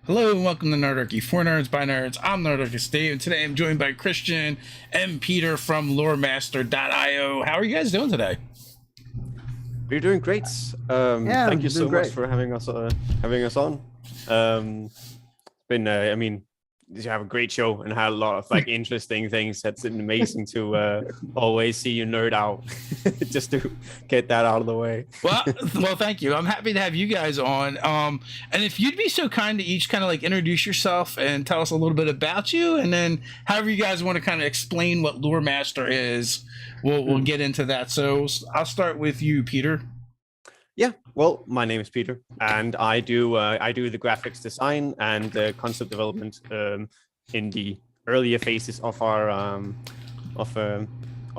Hello and welcome to Nerdarchy, for nerds by nerds. I'm Nerdarchy Dave, and today I'm joined by Christian and Peter from Loremaster.io. How are you guys doing today? We're doing great. Yeah, Thank you I'm doing so much great. for having us on. It's been I mean, you have a great show and had a lot of like interesting things. That's amazing to always see you nerd out, just to get that out of the way. Well, thank you. I'm happy to have you guys on. And if you'd be so kind to each kind of like introduce yourself and tell us a little bit about you, and then however you guys want to kind of explain what Loremaster is, we'll get into that. So I'll start with you, Peter. Yeah, well, my name is Peter, and I do the graphics design and concept development in the earlier phases of our of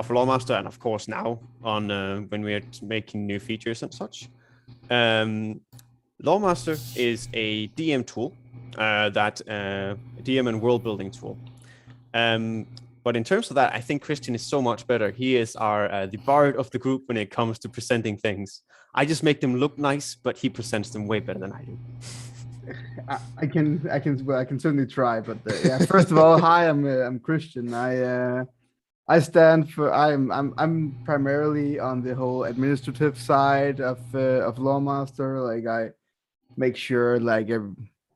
Lawmaster, and of course now on when we are making new features and such. Lawmaster is a DM tool, DM and world building tool. But in terms of that, I think Christian is so much better. He is our the bard of the group when it comes to presenting things. I just make them look nice, but he presents them way better than I do. I can certainly try, but yeah. First of all, hi, I'm Christian. I stand for I'm primarily on the whole administrative side of Lawmaster. Like I make sure like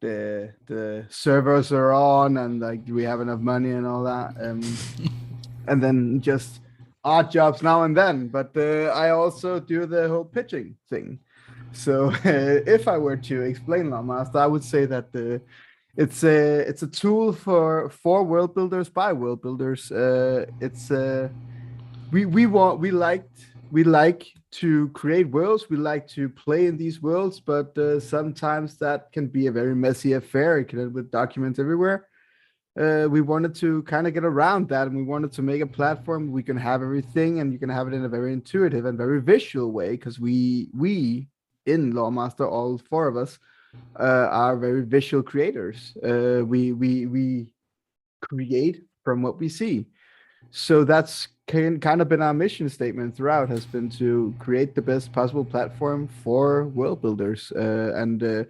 the servers are on and like we have enough money and all that. And then just odd jobs now and then. But I also do the whole pitching thing. So if I were to explain Lawmaster, I would say that it's a tool for world builders by world builders. We like to create worlds. We like to play in these worlds, but sometimes that can be a very messy affair. It can end with documents everywhere. We wanted to kind of get around that, and we wanted to make a platform we can have everything, and you can have it in a very intuitive and very visual way. Because we in Lawmaster, all four of us, are very visual creators. We create from what we see. So that's kind of been our mission statement throughout, has been to create the best possible platform for world builders. And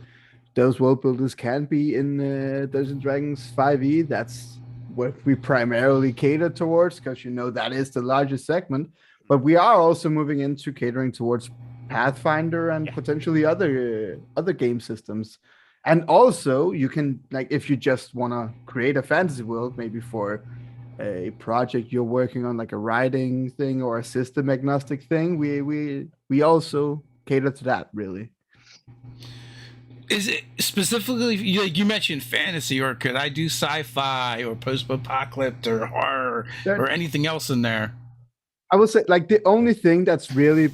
those world builders can be in Dungeons and Dragons 5e. That's what we primarily cater towards, because that is the largest segment. But we are also moving into catering towards Pathfinder and potentially other game systems. And also, you can, like, if you just want to create a fantasy world, maybe for a project you're working on, like a writing thing or a system agnostic thing, we also cater to that, really. Is it specifically you mentioned fantasy, or could I do sci-fi or post-apocalypse or horror or anything else in there? I would say like the only thing that's really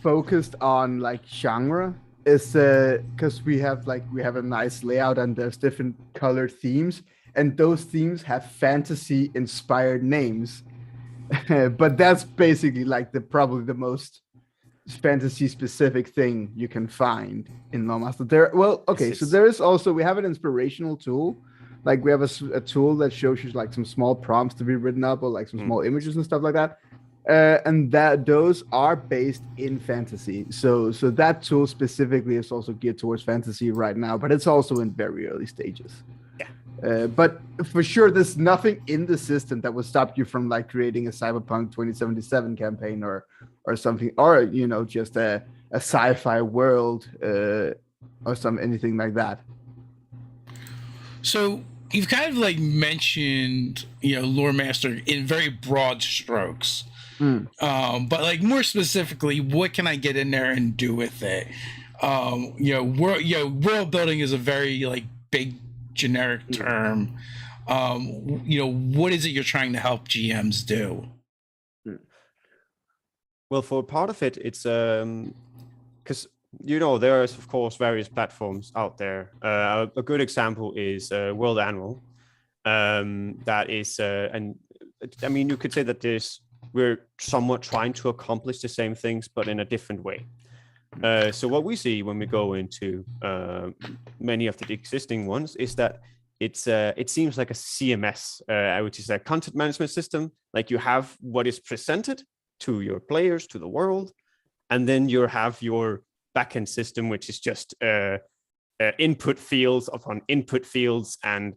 focused on like genre is because we have a nice layout and there's different colored themes, and those themes have fantasy inspired names. But that's basically like probably the most fantasy specific thing you can find in Lawmaster. So there is also, we have an inspirational tool. Like we have a tool that shows you like some small prompts to be written up, or like some small images and stuff like that. And that those are based in fantasy. So that tool specifically is also geared towards fantasy right now, but it's also in very early stages. Yeah. But for sure, there's nothing in the system that would stop you from like creating a Cyberpunk 2077 campaign or something, or just a sci-fi world or anything like that. So you've kind of like mentioned, Loremaster in very broad strokes. But like more specifically, what can I get in there and do with it? World building is a very like big generic term. What is it you're trying to help GMs do? Well, for part of it, it's because there is of course various platforms out there. A good example is World Annual. That is, and I mean, you could say that we're somewhat trying to accomplish the same things, but in a different way. So what we see when we go into many of the existing ones is that it seems like a CMS, which is a content management system. Like you have what is presented to your players, to the world, and then you have your backend system, which is just input fields upon input fields, and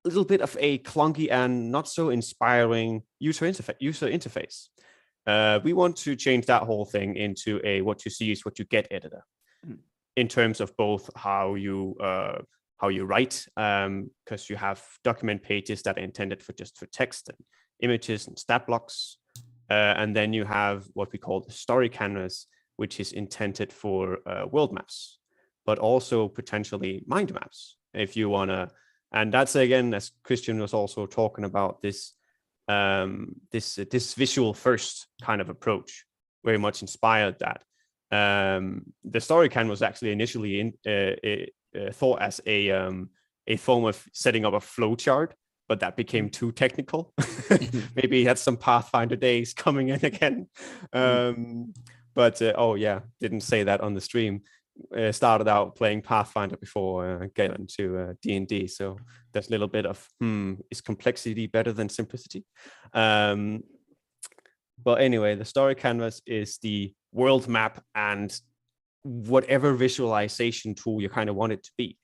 a little bit of a clunky and not so inspiring user interface. We want to change that whole thing into a what you see is what you get editor, in terms of both how you write, because you have document pages that are intended for just for text and images and stat blocks, and then you have what we call the story canvas, which is intended for world maps, but also potentially mind maps if you want to. And that's, again, as Christian was also talking about, this this visual first kind of approach very much inspired that. The story canvas was actually initially thought as a form of setting up a flow chart, but that became too technical. Maybe had some Pathfinder days coming in again. But oh yeah, didn't say that on the stream. Started out playing Pathfinder before getting into D&D, so there's a little bit of is complexity better than simplicity? But anyway, the story canvas is the world map and whatever visualization tool you kind of want it to be.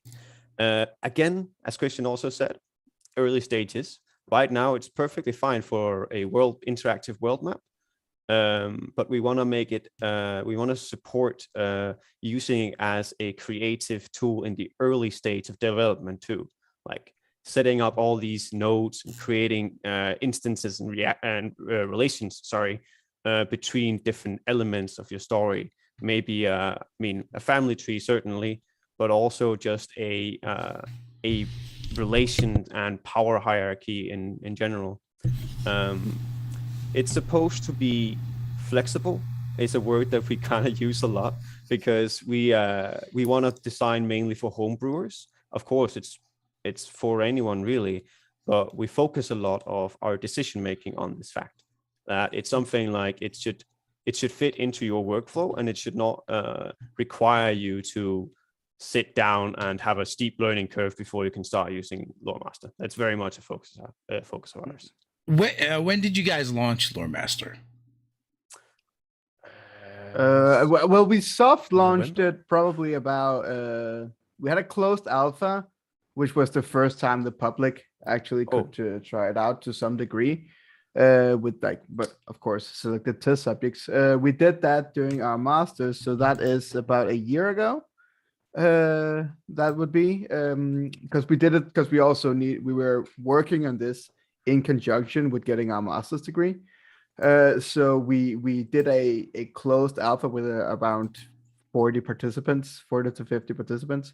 Again, as Christian also said, early stages. Right now, it's perfectly fine for a interactive world map. But we want to make it, we want to support using it as a creative tool in the early stage of development too, like setting up all these nodes and creating instances and relations, between different elements of your story. Maybe, I mean, a family tree certainly, but also just a relation and power hierarchy in general. It's supposed to be flexible. It's a word that we kind of use a lot because we want to design mainly for home brewers. Of course, it's for anyone really, but we focus a lot of our decision making on this fact that it's something like it should fit into your workflow, and it should not require you to sit down and have a steep learning curve before you can start using Loremaster. That's very much a focus of ours. When did you guys launch Loremaster? Well, we soft launched it probably about. We had a closed alpha, which was the first time the public actually could try it out to some degree, with but of course selected test subjects. We did that during our masters, so that is about a year ago. That would be because we did it because we were working on this in conjunction with getting our master's degree. So we did a closed alpha with around 40 to 50 participants.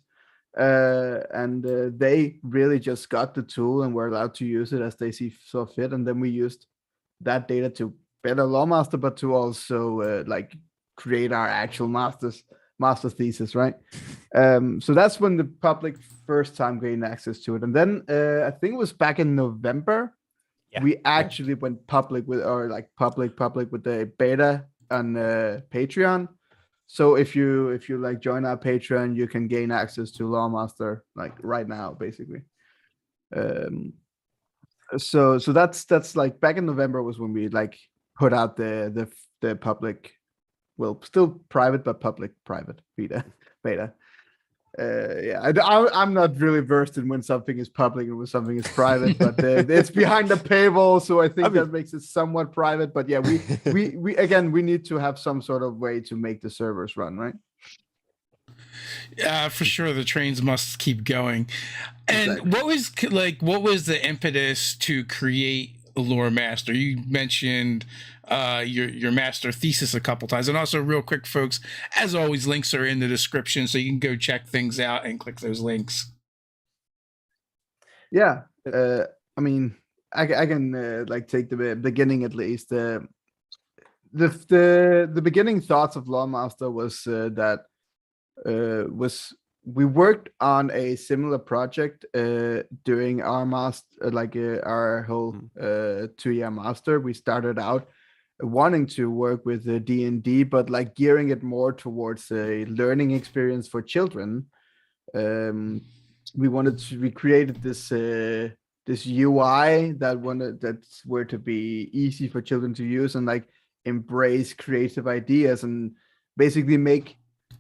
And they really just got the tool and were allowed to use it as they saw fit. And then we used that data to better Lawmaster, but to also like create our actual master thesis, right? So that's when the public first time gained access to it. And then I think it was back in November. Yeah. We actually went public with, or like public with the beta on Patreon. So if you like join our Patreon, you can gain access to Lawmaster like right now, basically. So that's like back in November was when we like put out the public, well, still private but public private beta. Yeah, I'm not really versed in when something is public and when something is private, but it's behind the paywall, so I think that makes it somewhat private. But yeah, we again, we need to have some sort of way to make the servers run, right? Yeah, for sure. The trains must keep going. And exactly. what was the impetus to create Loremaster? You mentioned your master thesis a couple times, and also real quick, folks, as always, links are in the description, so you can go check things out and click those links. Yeah, I mean, I can like take the beginning at least. The beginning thoughts of Lawmaster was that we worked on a similar project during our master, like our whole 2-year master. We started out wanting to work with the D&D, but like gearing it more towards a learning experience for children. We created this this UI that were to be easy for children to use and like embrace creative ideas and basically make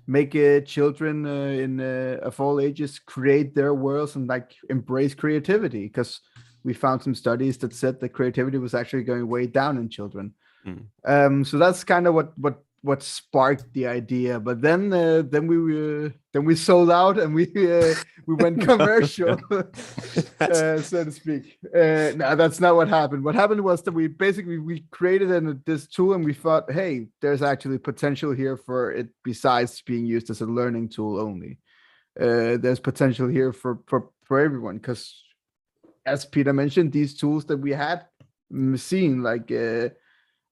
make children of all ages create their worlds and like embrace creativity, because we found some studies that said that creativity was actually going way down in children. So that's kind of what sparked the idea. But then we sold out and we went commercial, so to speak. No, that's not what happened. What happened was that we created this tool, and we thought, hey, there's actually potential here for it besides being used as a learning tool only. There's potential here for everyone, because as Peter mentioned, these tools that we had seen, like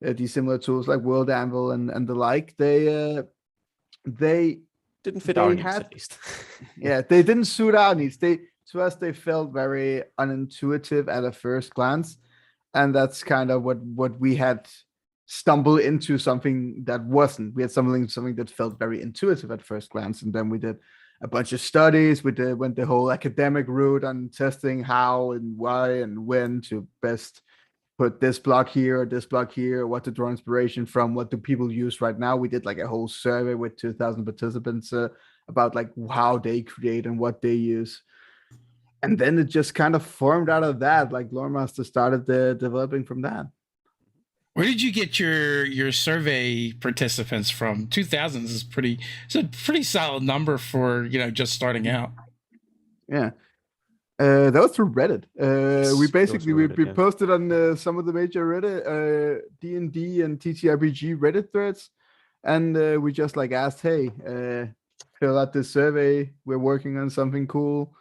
these similar tools like World Anvil and the like, they didn't fit our needs, at least. Yeah, they didn't suit our needs. To us, they felt very unintuitive at a first glance, and that's kind of what we had stumbled into, something that wasn't. We had something that felt very intuitive at first glance, and then we did a bunch of studies. We went the whole academic route on testing how and why and when to best put this block here or this block here, what to draw inspiration from, what do people use right now. We did like a whole survey with 2,000 participants about like how they create and what they use. And then it just kind of formed out of that. Like Loremaster started developing from that. Where did you get your survey participants from? 2,000 is it's a pretty solid number for, just starting out. Yeah. That was through Reddit. We posted on some of the major Reddit, D&D and TTRPG Reddit threads, and we just like asked, hey, fill out this survey. We're working on something cool.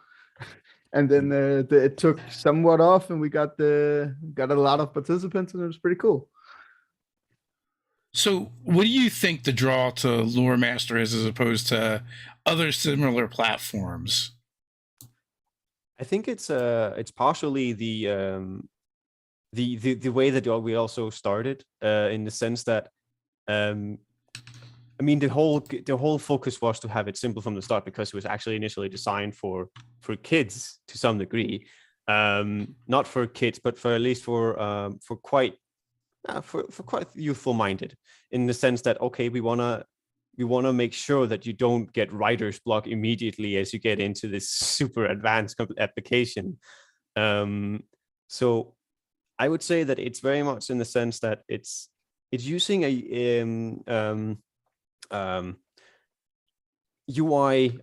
And then it took somewhat off, and we got a lot of participants, and it was pretty cool. So, what do you think the draw to Loremaster is as opposed to other similar platforms? I think it's partially the way that we also started, in the sense that I mean, the whole focus was to have it simple from the start, because it was actually initially designed for kids to some degree, not for kids, but for at least for quite youthful minded, in the sense that, okay, we wanna make sure that you don't get writer's block immediately as you get into this super advanced application. So I would say that it's very much in the sense that it's using a UI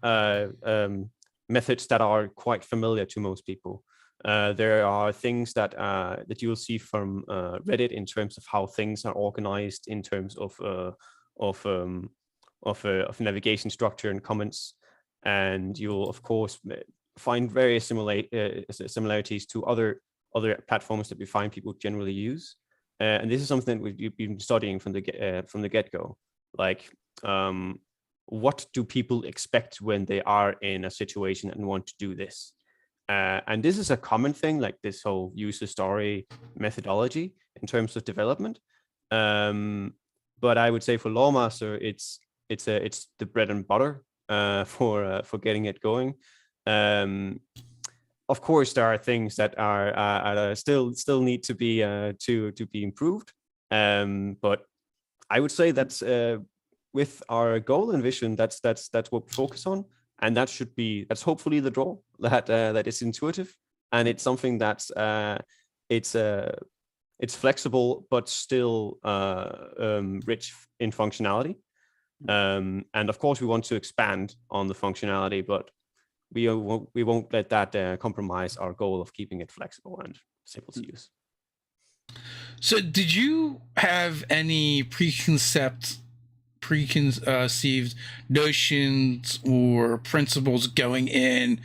methods that are quite familiar to most people. There are things that you will see from Reddit in terms of how things are organized in terms of navigation structure and comments, and you'll of course find various similarities to other platforms that we find people generally use. And this is something that we've been studying from the get-go. Like, what do people expect when they are in a situation and want to do this? And this is a common thing, like this whole user story methodology in terms of development. But I would say for Lawmaster, it's the bread and butter for getting it going. Of course, there are things that are still need to be improved. But I would say that's with our goal and vision, that's what we focus on, and that's hopefully the draw that is intuitive, and it's something that's it's flexible but still rich in functionality. And of course, we want to expand on the functionality, but we won't let that compromise our goal of keeping it flexible and simple to use. So, did you have any preconceived notions or principles going in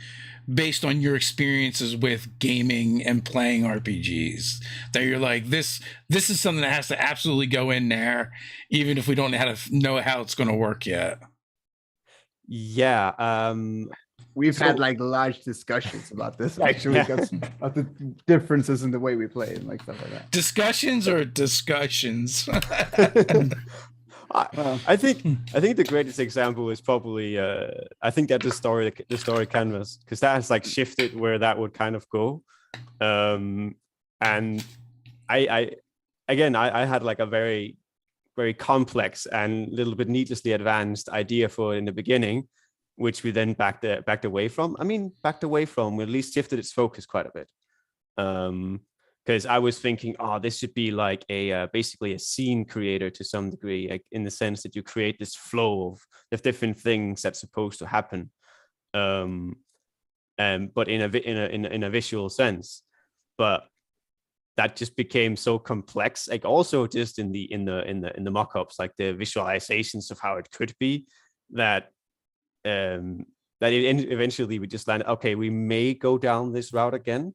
based on your experiences with gaming and playing RPGs, that you're like, this is something that has to absolutely go in there, even if we don't know how it's going to work yet? Yeah. We've had like large discussions about this, actually, because of the differences in the way we play and like stuff like that. Discussions or discussions? I think the greatest example is probably I think that the story canvas, because that has like shifted where that would kind of go. And I had like a very very complex and a little bit needlessly advanced idea for in the beginning, which we then backed away from. I mean, backed away from, we at least shifted its focus quite a bit. Because I was thinking, oh, this should be like a basically a scene creator to some degree, like in the sense that you create this flow of different things that's supposed to happen, but in a visual sense. But that just became so complex, like also just in the mock-ups, like the visualizations of how it could be, that eventually we just landed, okay, we may go down this route again.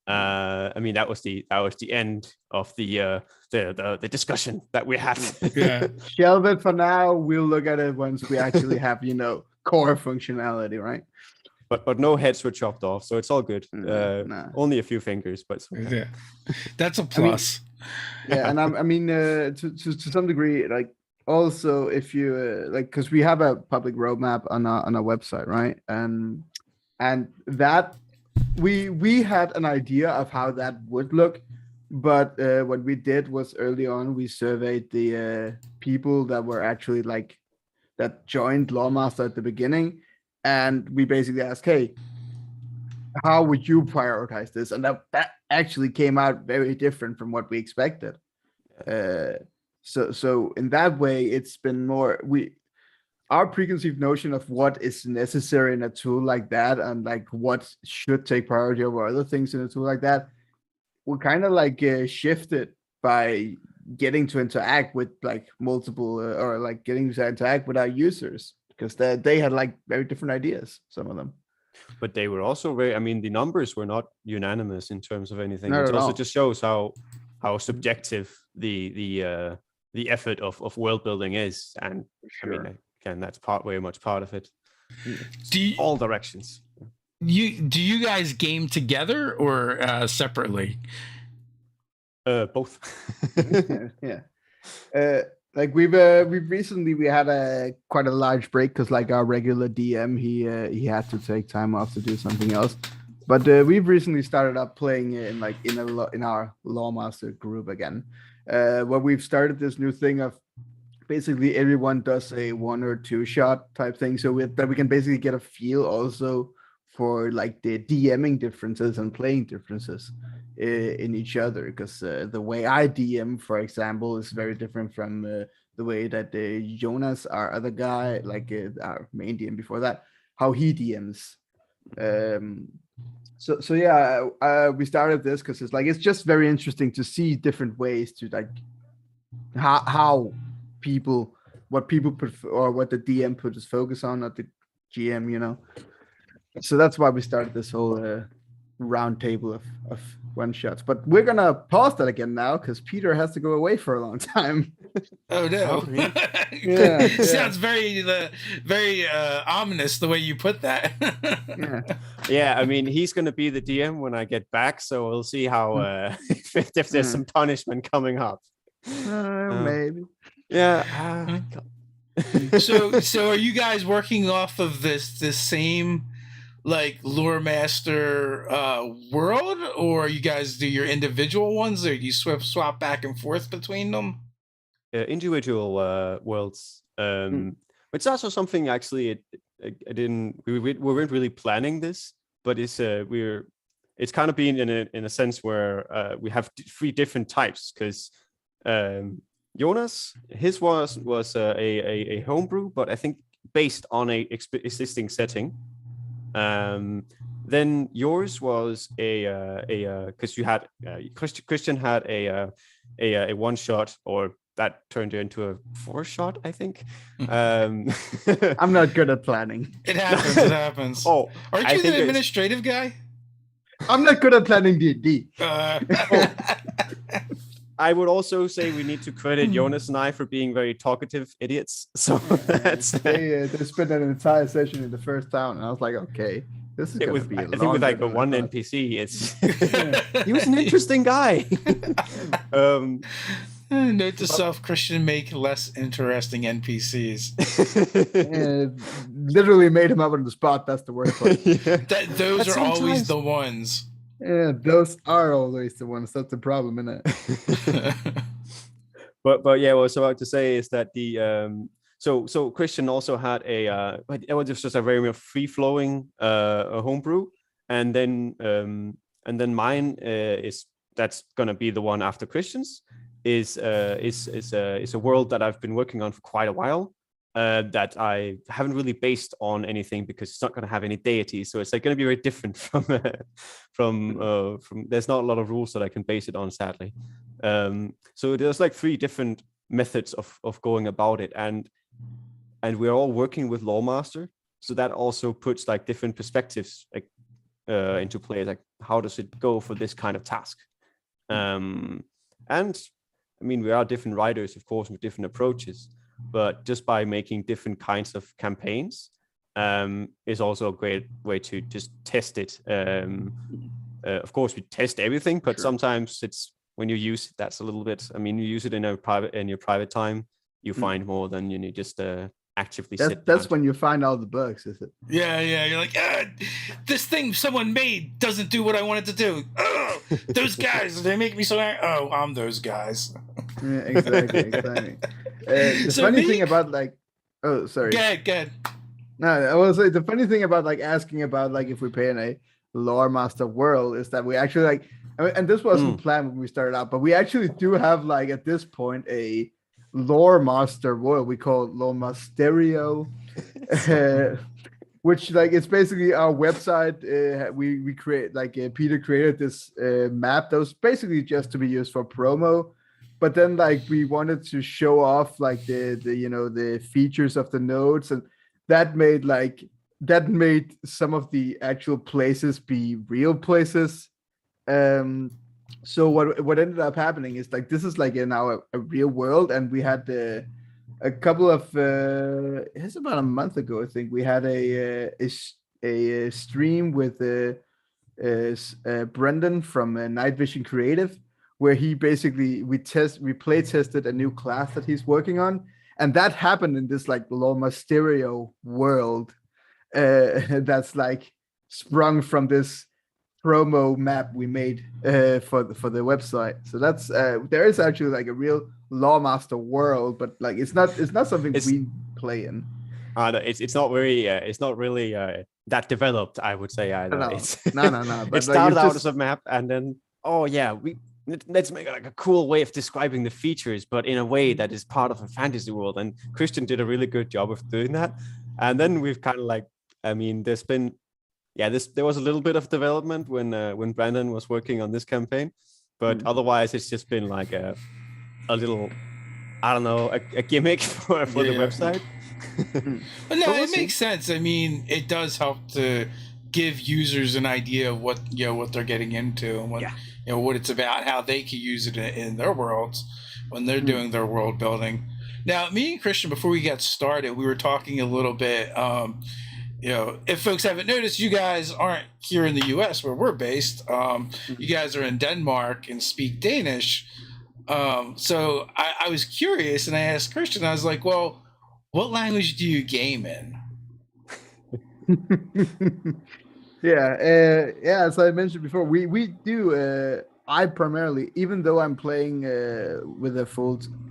I mean, that was the end of the discussion that we had. Yeah. Shelve it for now. We'll look at it once we actually have, core functionality, right? But no heads were chopped off, so it's all good. Nah. Only a few fingers, but it's okay. Yeah. That's a plus. Yeah, and to some degree, like also if you because we have a public roadmap on our website, right? And that we had an idea of how that would look, but what we did was early on we surveyed the people that were actually that joined Loremaster at the beginning. And we basically asked, hey, how would you prioritize this? And that actually came out very different from what we expected. So in that way, it's been more our preconceived notion of what is necessary in a tool like that, and what should take priority over other things in a tool like that, we kind of shifted by getting to interact with multiple or getting to interact with our users. Because they had very different ideas, some of them. But they were also the numbers were not unanimous in terms of anything. Not it at also all. just shows how subjective the effort of world building is. And Sure. I mean, again, that's very much part of it. All directions. Do you guys game together or separately? Both. Yeah. We've recently had quite a large break because our regular DM he had to take time off to do something else, but we've recently started up playing in our Lawmaster group again, where we've started this new thing of basically everyone does a 1 or 2 shot type thing, so that we can basically get a feel also for the DMing differences and playing differences in each other, because the way I DM, for example, is very different from the way that Jonas, our other guy, our main DM before that, how he DMs. So yeah, we started this because it's just very interesting to see different ways to how what people prefer, or what the DM puts his focus on, not the GM, So that's why we started this whole round table of one shots. But we're gonna pause that again now because Peter has to go away for a long time. Oh no! Yeah. Sounds very ominous the way you put that. Yeah, I mean, he's going to be the DM when I get back, so we'll see how if there's some punishment coming up. Maybe. Yeah. So are you guys working off of this same Loremaster world, or you guys do your individual ones, or you swap back and forth between them? Individual worlds. It's also something actually we weren't really planning this, but it's kind of been in a sense where we have 3 different types, because Jonas, his was a homebrew, but I think based on a existing setting. Then yours was because you had Christian had a 1 shot, or that turned into a 4 shot, I think. I'm not good at planning. It happens. Oh, aren't you the administrative guy? I'm not good at planning D&D. I would also say we need to credit Jonas and I for being very talkative idiots. So that's they spent an entire session in the first town, and I was like, okay, this is going to be. I think with the one NPC, it's he was an interesting guy. Note to self: Christian, make less interesting NPCs. Literally made him up on the spot. That's the word for it. Those are always the ones. Yeah, those are always the ones. That's the problem, isn't it? but yeah, what I was about to say is that so Christian also had it was just a very free flowing homebrew, and then mine that's gonna be the one after Christian's is a world that I've been working on for quite a while. That I haven't really based on anything because it's not going to have any deities, so it's like going to be very different from. There's not a lot of rules that I can base it on, sadly. So there's like 3 different methods of going about it, and we're all working with Loremaster, so that also puts like different perspectives like into play. Like, how does it go for this kind of task? And I mean, we are different writers, of course, with different approaches, but just by making different kinds of campaigns is also a great way to just test it. Of course, we test everything, but sometimes it's when you use it, that's a little bit. I mean, you use it in your private time, you find more than you just actively sit. That's when you find all the bugs, is it? Yeah. You're like, this thing someone made doesn't do what I want it to do. Oh, those guys, they make me so angry. Oh, I'm those guys. Yeah, exactly. The funny thing about oh, sorry. Go ahead. No, I will say the funny thing about asking about if we play in a Loremaster world is that we actually and this wasn't planned when we started out, but we actually do have at this point a Loremaster world. We call it Loremasterio, which it's basically our website. We create Peter created this map that was basically just to be used for promo. But then we wanted to show off the features of the nodes, and that made some of the actual places be real places. So what ended up happening is this is in a real world, and we had a couple of it's about a month ago, I think we had a stream with Brendan from Night Vision Creative, where he basically we play tested a new class that he's working on, and that happened in this Loremasterio world that's sprung from this promo map we made for the website. So that's there is actually a real Loremaster world, but it's not something we play in. No, it's not really that developed, I would say either. No. But it started out as a map, and then let's make a cool way of describing the features, but in a way that is part of a fantasy world. And Christian did a really good job of doing that. And then we've kind of there's been, there was a little bit of development when Brandon was working on this campaign, but otherwise it's just been a little, I don't know, a gimmick for the website. But no, it makes sense. I mean, it does help to give users an idea of what they're getting into and what it's about, how they can use it in their worlds when they're doing their world building. Now, me and Christian, before we got started, we were talking a little bit. If folks haven't noticed, you guys aren't here in the U.S. where we're based. You guys are in Denmark and speak Danish. So I was curious, and I asked Christian. I was like, "Well, what language do you game in?" As I mentioned before, we do. I primarily, even though I'm playing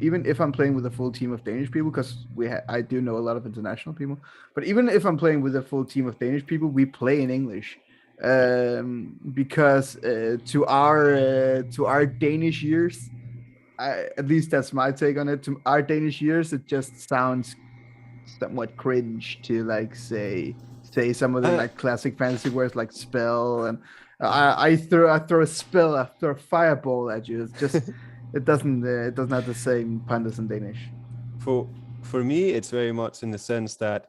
even if I'm playing with a full team of Danish people, because I do know a lot of international people, but even if I'm playing with a full team of Danish people, we play in English, because to our Danish ears, at least that's my take on it. To our Danish ears, it just sounds somewhat cringe to say some of the classic fantasy words like spell, and I throw a spell, I throw a fireball at you. It's just it doesn't have the same pandas in Danish. For me, it's very much in the sense that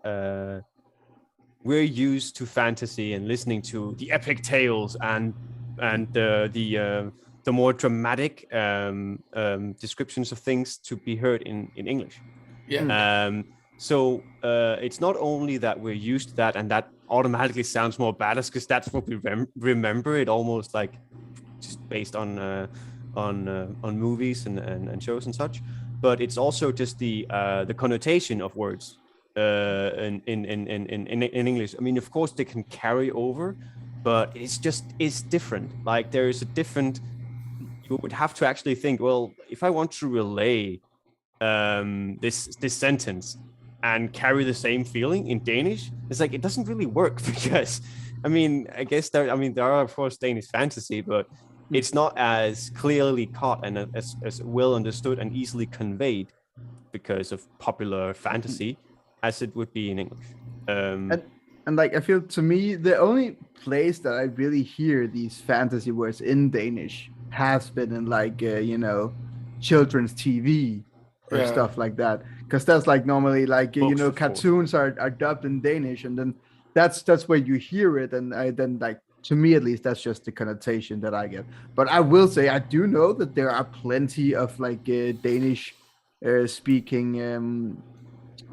we're used to fantasy and listening to the epic tales and the more dramatic descriptions of things to be heard in English. So it's not only that we're used to that and that automatically sounds more badass because that's what we remember it almost just based on movies and shows and such, but it's also just the connotation of words in English. I mean, of course they can carry over, but it's different. There is a different. You would have to actually think, well, if I want to relay this sentence and carry the same feeling in Danish. It's like it doesn't really work because, I mean, I guess there are of course Danish fantasy, but it's not as clearly caught and as well understood and easily conveyed because of popular fantasy as it would be in English. And like I feel to me the only place that I really hear these fantasy words in Danish has been in like children's TV or Yeah. stuff like that, because that's like normally like Books, of course. cartoons are dubbed in Danish, and then that's where you hear it, and I then like, to me at least, that's just the connotation that I get. But I will say I do know that there are plenty of like Danish speaking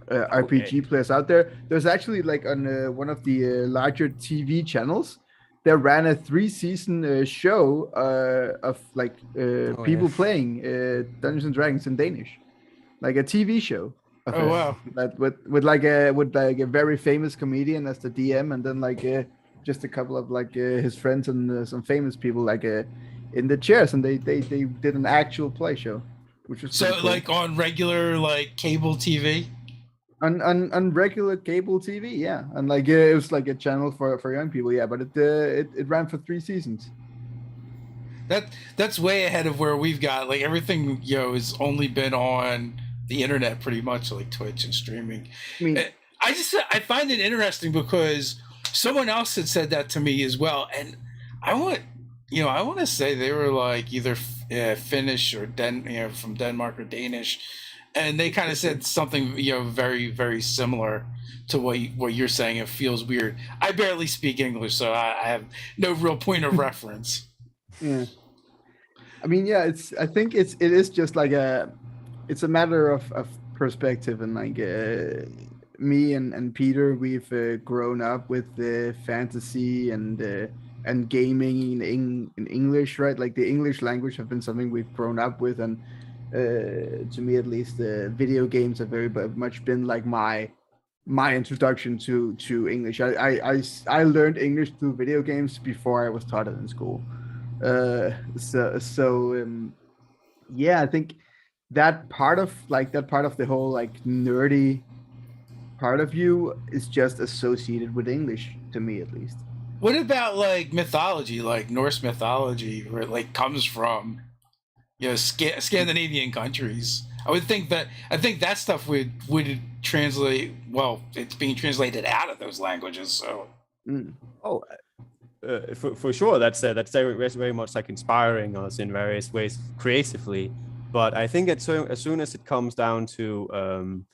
RPG players out there. There's actually like on one of the larger TV channels, they ran a 3-season show of like people playing Dungeons and Dragons in Danish, like a TV show. Of Oh, it. wow. That with like a very famous comedian as the DM, and then like just a couple of like his friends and some famous people like in the chairs, and they did an actual play show, which was So pretty cool. like on regular like cable TV. On regular cable TV, yeah, and like it was like a channel for young people, yeah. But it ran for 3 seasons. That's way ahead of where we've got. Like everything, has only been on the internet pretty much, like Twitch and streaming. I mean, I find it interesting because someone else had said that to me as well, and I want to say they were like either Finnish or from Denmark or Danish, and they kind of said something very very similar to what you're saying. It feels weird. I barely speak English, so I have no real point of reference. Yeah, I mean, yeah, I think it is just like it's a matter of perspective, and like me and Peter, we've grown up with fantasy and gaming in English, right? Like the English language have been something we've grown up with, and to me at least, video games have very much been like my introduction to English. I learned English through video games before I was taught it in school. Yeah, I think that part of the whole like nerdy part of you is just associated with English, to me at least. What about like mythology, like Norse mythology, where it like comes from Scandinavian countries? I think that stuff would translate well. It's being translated out of those languages, so. Oh, for sure, that's very much like inspiring us in various ways creatively. But I think as soon as it comes down to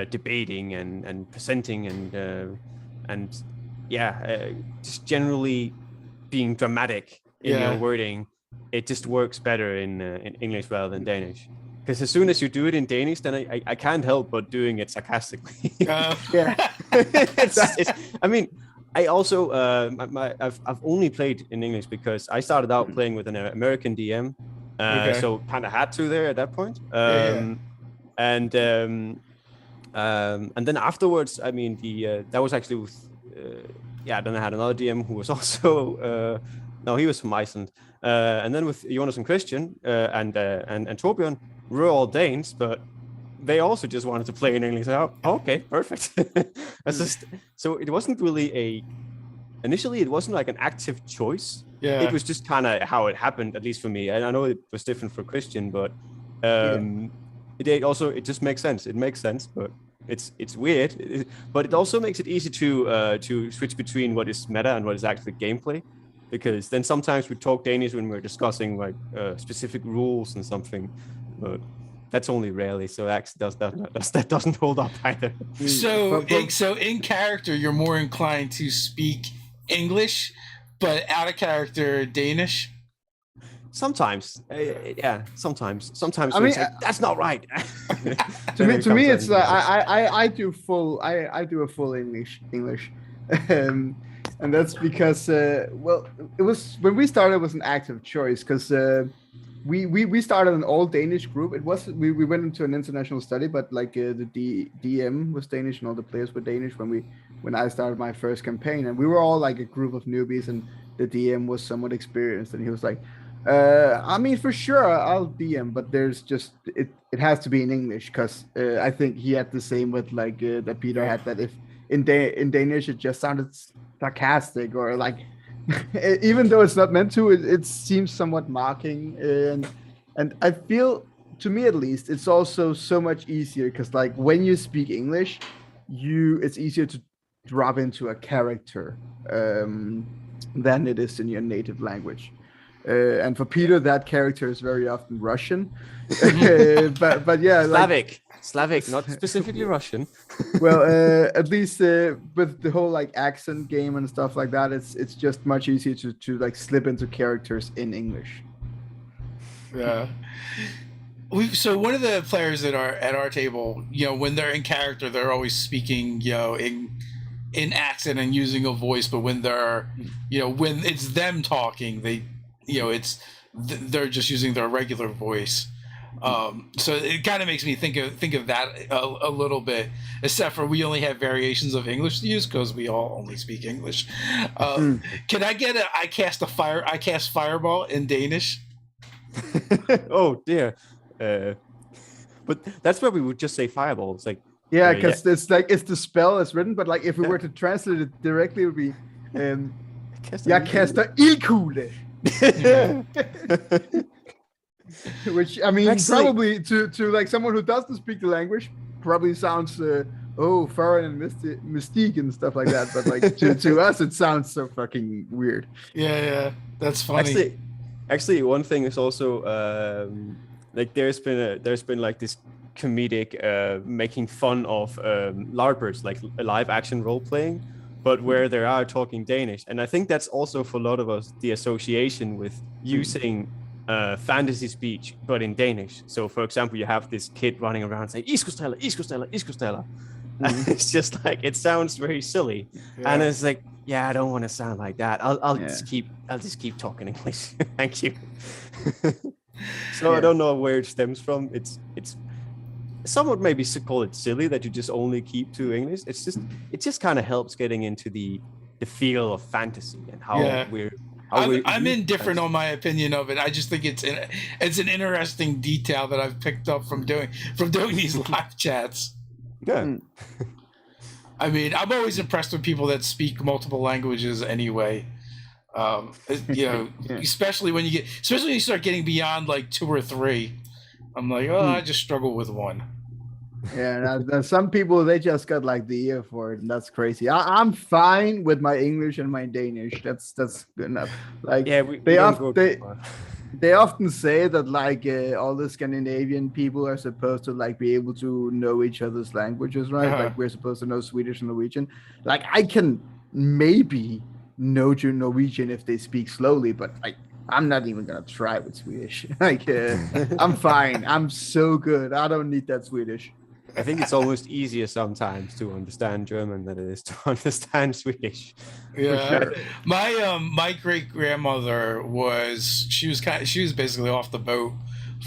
debating and presenting and just generally being dramatic in your wording, it just works better in English rather than Danish. Because as soon as you do it in Danish, then I can't help but doing it sarcastically. Yeah. I mean, I also I've only played in English because I started out playing with an American DM, so kind of had to there at that point. And then afterwards, I mean, that was actually with then I had another DM who was also no, he was from Iceland, and then with Jonas and Christian and Torbjörn, we're all Danes, but they also just wanted to play in English. So, okay, perfect. That's just, so it wasn't really initially it wasn't like an active choice. Yeah. It was just kind of how it happened, at least for me. And I know it was different for Christian, but it just makes sense. It makes sense, but it's weird. But it also makes it easy to switch between what is meta and what is actually gameplay, because then sometimes we talk Danish when we're discussing like specific rules and something, but that's only rarely. So that doesn't hold up either. So in character, you're more inclined to speak English, but out of character Danish. Sometimes, sometimes. I mean, that's not right. to me, it's I do a full English, and that's because it was when we started, it was an active choice, because we started an all Danish group. It was we went into an international study, but like the DM was Danish and all the players were Danish when I started my first campaign, and we were all like a group of newbies, and the DM was somewhat experienced, and he was like, I mean, for sure, I'll DM, but there's just it. It has to be in English because I think he had the same with like that Peter had that if in Danish it just sounded sarcastic or like even though it's not meant to, it seems somewhat mocking and I feel to me at least it's also so much easier because like when you speak English, it's easier to drop into a character than it is in your native language. And for Peter, that character is very often Russian. but yeah, Slavic, not specifically Russian. Well, at least with the whole like accent game and stuff like that, it's just much easier to like slip into characters in English. Yeah. So one of the players at our table, when they're in character, they're always speaking, in accent and using a voice. But when they're, when it's them talking, they're just using their regular voice. So it kind of makes me think of that a little bit, except for we only have variations of English to use because we all only speak English. Can I get I cast fireball in Danish? Oh dear. But that's where we would just say fireball. It's like because it's like it's the spell is written, but like if we were to translate it directly, it would be jeg kaster ildkugle. Which I mean, actually, probably to like someone who doesn't speak the language, probably sounds foreign and mystique and stuff like that. But like to us, it sounds so fucking weird. Yeah, that's funny. Actually, one thing is also like there's been like this comedic making fun of LARPers, like live action role playing, but where they are talking Danish, and I think that's also for a lot of us the association with using fantasy speech, but in Danish. So, for example, you have this kid running around saying "Iskostella, Iskostella, Iskostella." It's just like it sounds very silly, and it's like, yeah, I don't want to sound like that. I'll just keep talking English. Thank you. So I don't know where it stems from. It's somewhat maybe call it silly that you just only keep to English. It just kind of helps getting into the feel of fantasy and how I'm indifferent on my opinion of it. I just think it's an interesting detail that I've picked up from doing these live chats. Yeah. I mean, I'm always impressed with people that speak multiple languages anyway. Especially when you start getting beyond like 2 or 3. I'm like, I just struggle with 1. Yeah, some people they just got like the ear for it, and that's crazy. I'm fine with my English and my Danish. That's good enough. Like they often say that like all the Scandinavian people are supposed to like be able to know each other's languages, right? Like we're supposed to know Swedish and Norwegian. Like I can maybe know Norwegian if they speak slowly, but like I'm not even gonna try with Swedish. Like I'm fine. I'm so good. I don't need that Swedish. I think it's almost easier sometimes to understand German than it is to understand Swedish. Yeah, sure. My great grandmother was basically off the boat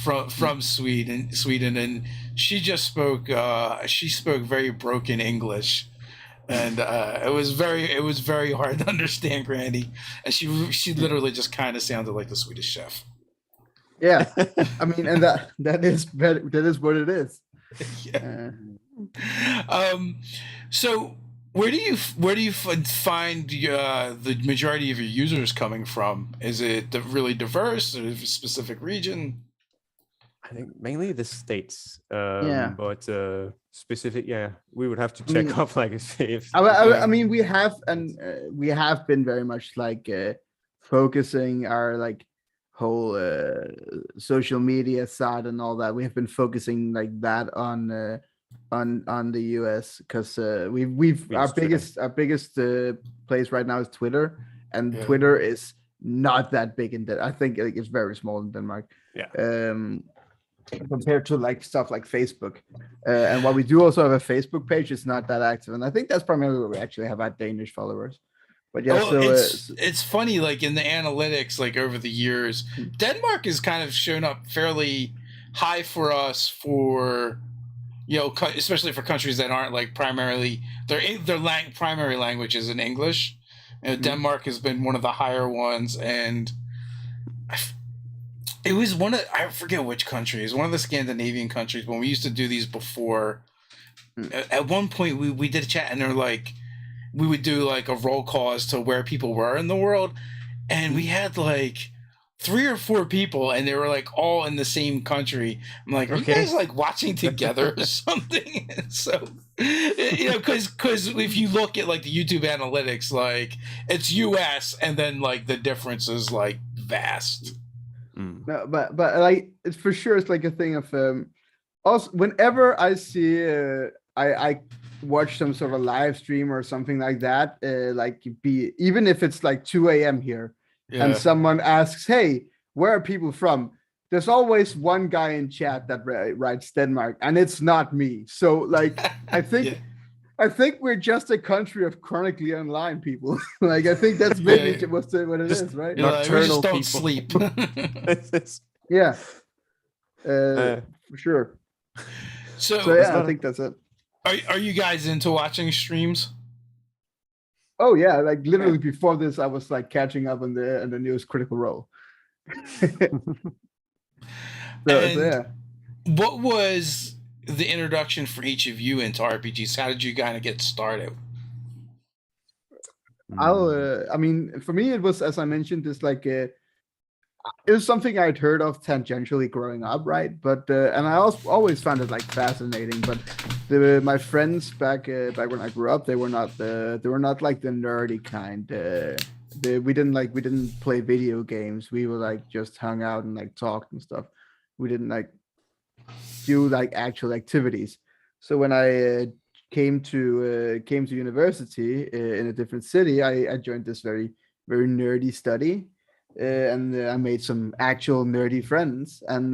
from Sweden, and she just spoke very broken English, and it was very hard to understand Granny, and she literally just kind of sounded like the Swedish chef. Yeah, I mean, and that is what it is. Yeah. So where do you find the majority of your users coming from? Is it really diverse, or a specific region? I think mainly the States. But specific, we would have to check up like if. I mean, we have been very much like focusing our like whole social media side and all that. We have been focusing like that on the US because our biggest place right now is Twitter, and Twitter is not that big in that. I think like, it's very small in Denmark. Compared to like stuff like Facebook, and while we do also have a Facebook page, it's not that active, and I think that's primarily where we actually have our Danish followers. But it's funny, like in the analytics, like over the years, Denmark has kind of shown up fairly high for us for, especially for countries that aren't like primarily their primary language is in English. Denmark has been one of the higher ones, and It was one of, I forget which country. It was one of the Scandinavian countries when we used to do these before. At one point, we did a chat, and they're like, we would do like a roll call as to where people were in the world, and we had like 3 or 4 people, and they were like all in the same country. I'm like, are you guys like watching together or something? So, you know, because if you look at like the YouTube analytics, like it's US, and then like the difference is like vast. No, but like it's for sure it's like a thing of also whenever I see I watch some sort of live stream or something like that, like be even if it's like 2 a.m. here and someone asks, hey, where are people from? There's always one guy in chat that writes Denmark, and it's not me. So like I think I think we're just a country of chronically online people. Like I think that's maybe what it is, right? Nocturnal like, we just don't sleep. Yeah, for sure. So yeah, I think that's it. Are you guys into watching streams? Oh yeah, like literally before this, I was like catching up on the newest Critical Role. So yeah. What was the introduction for each of you into RPGs? How did you kind of get started? I mean, for me, it was, as I mentioned, it's like it was something I'd heard of tangentially growing up, right? But and I also always found it like fascinating. But my friends back when I grew up, they were not like the nerdy kind. We didn't play video games. We were like just hung out and like talked and stuff. We didn't like do like actual activities. So when I came to university in a different city, I joined this very nerdy study, and I made some actual nerdy friends. And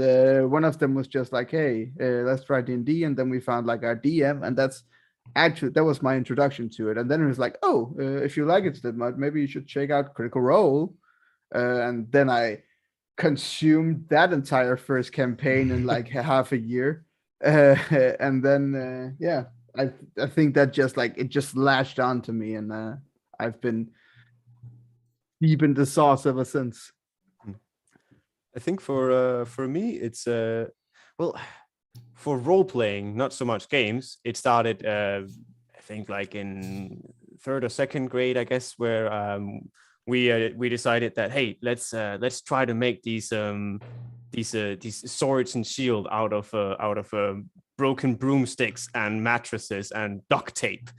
one of them was just like, "Hey, let's try D&D," and then we found like our DM, and that was my introduction to it. And then it was like, "Oh, if you like it that much, maybe you should check out Critical Role." And then I consumed that entire first campaign in like half a year, and then I think that just like it just latched on to me, and I've been deep in the sauce ever since. I think for me it's well, for role playing, not so much games. It started I think like in 3rd or 2nd grade, I guess, where we decided that, hey, let's try to make these swords and shield out of broken broomsticks and mattresses and duct tape.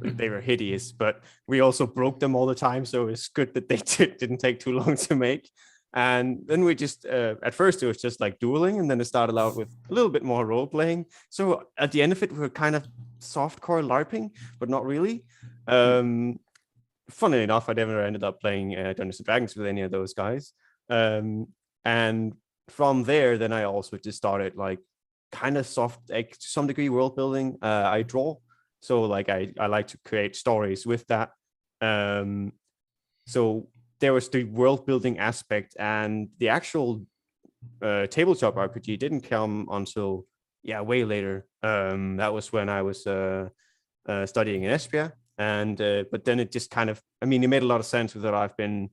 They were hideous, but we also broke them all the time, so it's good that they didn't take too long to make. And then we just at first it was just like dueling, and then it started out with a little bit more role playing. So at the end of it, we were kind of softcore LARPing, but not really. Funnily enough, I never ended up playing Dungeons and Dragons with any of those guys. And from there, then I also just started like kind of soft, like to some degree, world building. I draw, so like I like to create stories with that. So there was the world building aspect, and the actual tabletop RPG didn't come until way later. That was when I was studying in Esbjerg. And but then it just kind of, I mean, it made a lot of sense with what I've been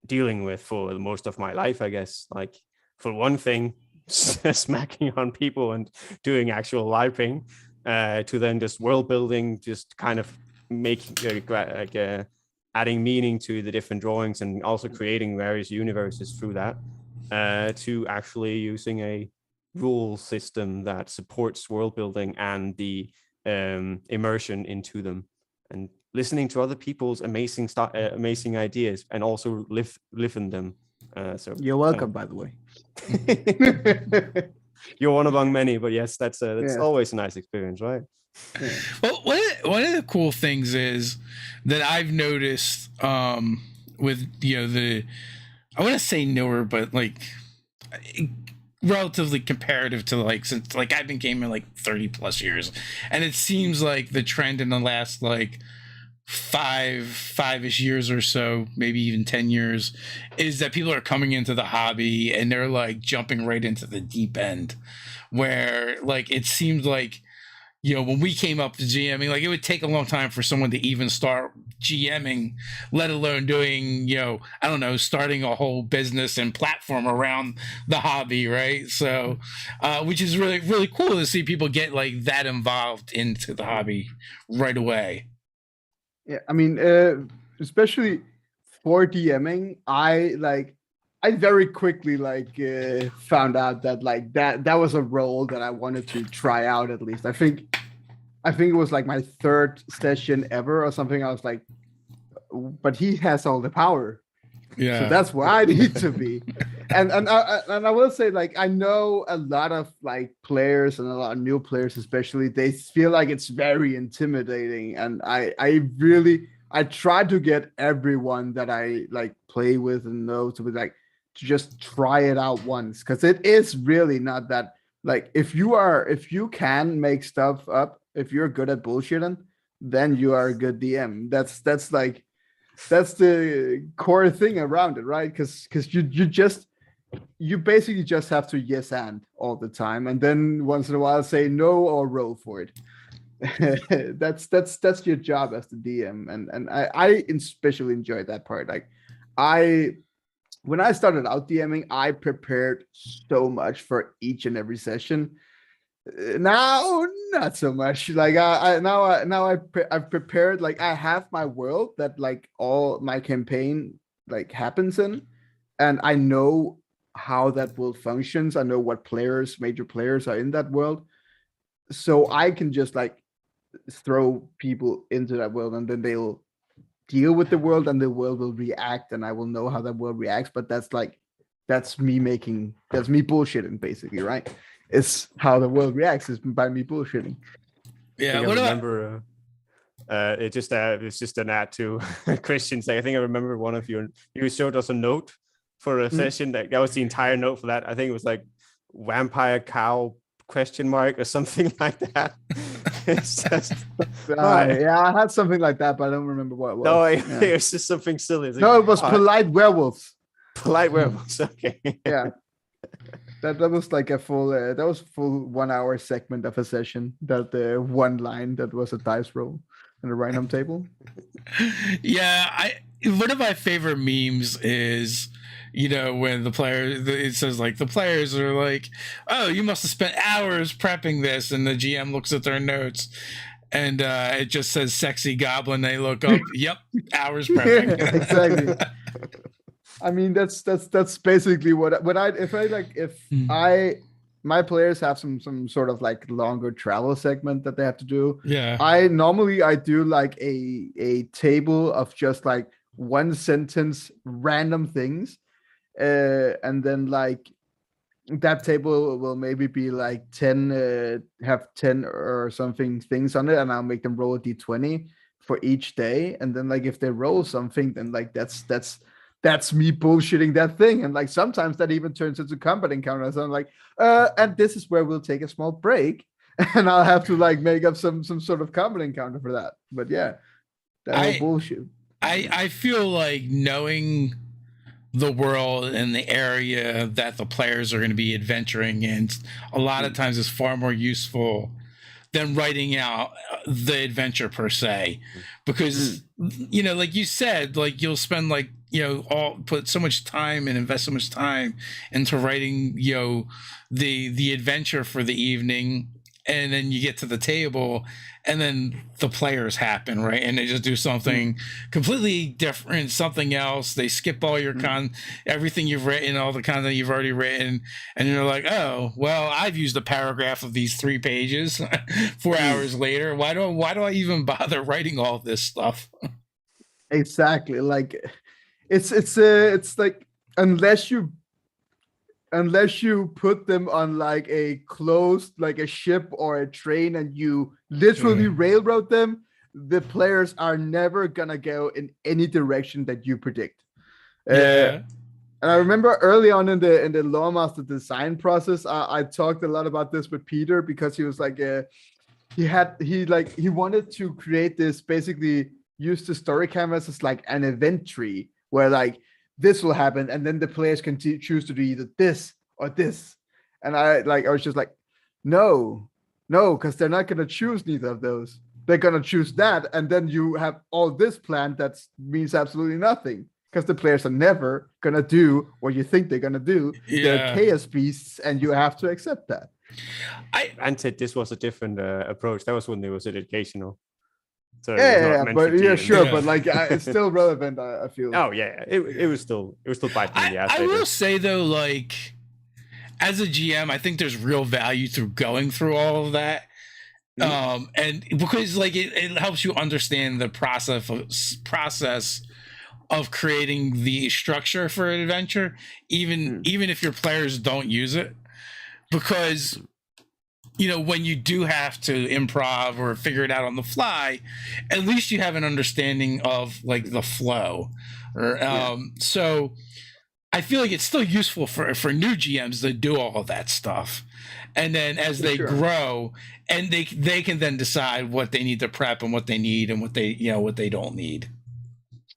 dealing with for most of my life, I guess. Like, for one thing, smacking on people and doing actual LARPing, to then just world building, just kind of making adding meaning to the different drawings, and also creating various universes through that, to actually using a rule system that supports world building and the immersion into them, and listening to other people's amazing ideas, and also live in them. So you're welcome, by the way. You're one among many, but yes, that's always a nice experience, right? Yeah. Well, one of the cool things is that I've noticed with I want to say newer, but like relatively comparative to like, since like I've been gaming like 30 plus years, and it seems like the trend in the last like five-ish years or so, maybe even 10 years, is that people are coming into the hobby and they're like jumping right into the deep end, where like it seems like when we came up to GMing, like it would take a long time for someone to even start GMing, let alone doing, I don't know, starting a whole business and platform around the hobby, right? So, which is really, really cool to see people get like that involved into the hobby right away. Yeah, I mean, especially for DMing, I very quickly found out that that was a role that I wanted to try out at least. I think it was like my third session ever or something. I was like, but he has all the power. Yeah. So that's where I need to be. And I will say, like, I know a lot of like players and a lot of new players, especially, they feel like it's very intimidating. And I try to get everyone that I like play with and know to be like, to just try it out once. Cause it is really not that, like, if you can make stuff up, if you're good at bullshitting, then you are a good DM. That's the core thing around it, right? Because you basically just have to yes and all the time, and then once in a while say no or roll for it. That's your job as the DM, and I especially enjoyed that part. Like when I started out DMing, I prepared so much for each and every session. Now, not so much. Like I've prepared. Like I have my world that like all my campaign like happens in, and I know how that world functions. I know what major players are in that world, so I can just like throw people into that world, and then they'll deal with the world, and the world will react, and I will know how that world reacts. But that's me bullshitting, basically, right? It's how the world reacts is by me bullshitting. Yeah, I remember it's just an ad to Christian's. I think I remember one of you showed us a note for a session that was the entire note for that. I think it was like vampire cow ? Or something like that. It's just yeah, I had something like that, but I don't remember what it was. No, it was just something silly. Like, no, it was polite werewolves. Polite werewolves. Okay. Yeah. That was like a full 1 hour segment of a session. That one line that was a dice roll and a random table. Yeah, one of my favorite memes is when it says like the players are like, oh, you must have spent hours prepping this, and the GM looks at their notes and it just says sexy goblin. They look up, yep, hours prepping. Yeah, exactly. I mean, that's basically my players have some sort of like longer travel segment that they have to do. Yeah. I do like a table of just like one sentence random things. And then like that table will maybe be like 10, have 10 or something things on it, and I'll make them roll a d20 for each day. And then like if they roll something, then like that's me bullshitting that thing. And like sometimes that even turns into combat encounters. I'm like, and this is where we'll take a small break, and I'll have to like make up some sort of combat encounter for that. But yeah, that bullshit. I feel like knowing the world and the area that the players are going to be adventuring in a lot of times is far more useful than writing out the adventure per se, because like you said, like you'll spend like put so much time and invest so much time into writing the adventure for the evening, and then you get to the table and then the players happen, right? And they just do something completely different, something else. They skip all your everything you've written, all the content you've already written. And you're like, oh, well, I've used a paragraph of these 3 pages 4 hours later. Why do I even bother writing all this stuff? Exactly. Like it's like, unless you put them on like a closed, like a ship or a train, and you literally railroad them, the players are never gonna go in any direction that you predict. Yeah. And I remember early on in the Loremaster design process, I talked a lot about this with Peter, because he was like, he wanted to create this, basically use the story canvas as like an event tree where like this will happen, and then the players can choose to do either this or this. And I was just like, no, No, because they're not gonna choose neither of those. They're gonna choose that, and then you have all this planned that means absolutely nothing. Because the players are never gonna do what you think they're gonna do. They're Yeah. chaos beasts, and you have to accept that. Granted, this was a different approach. That was when it was educational. So it was not Yeah, meant but for yeah, DMs. sure, Yeah. but like it's still relevant. I feel. Oh yeah, it was still biting me in the ass. I later. will say though, like as a GM, I think there's real value through going through all of that. And because like it helps you understand the process of creating the structure for an adventure, even if your players don't use it, because when you do have to improv or figure it out on the fly, at least you have an understanding of like the flow. Or so I feel like it's still useful for new GMs to do all of that stuff. And then as they grow, and they can then decide what they need to prep and what they need and what they don't need.